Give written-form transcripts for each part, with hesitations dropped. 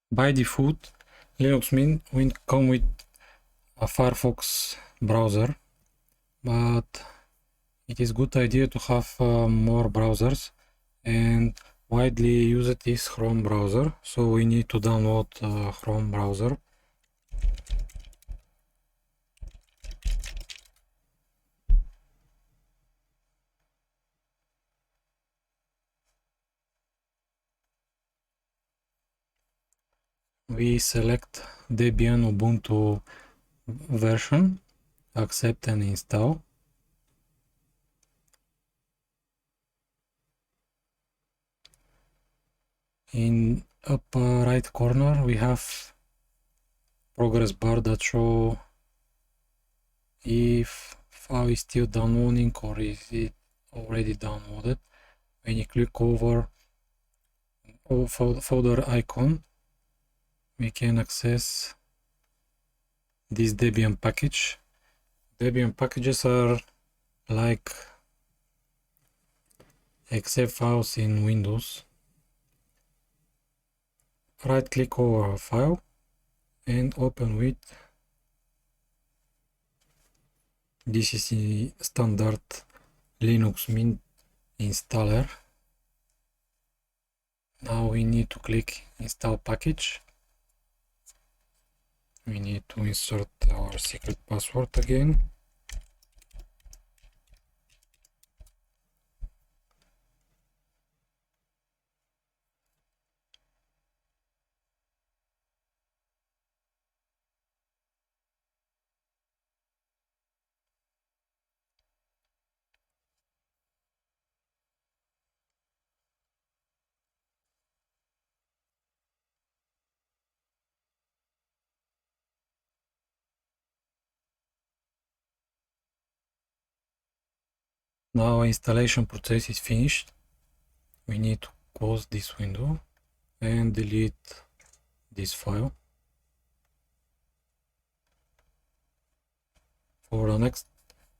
By default, Linux Mint will come with a Firefox browser, but it is good idea to have more browsers, and widely used is Chrome browser, so we need to download Chrome browser. We select Debian Ubuntu version, accept and install. In upper right corner we have progress bar that show if file is still downloading or is it already downloaded. When you click over folder icon, we can access this Debian package. Debian packages are like exe files in Windows. Right click over a file and open with. This is the standard Linux Mint installer. Now we need to click install package. We need to insert our secret password again. Now installation process is finished. We need to close this window and delete this file. For the next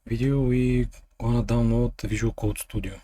video we gonna download Visual Code Studio.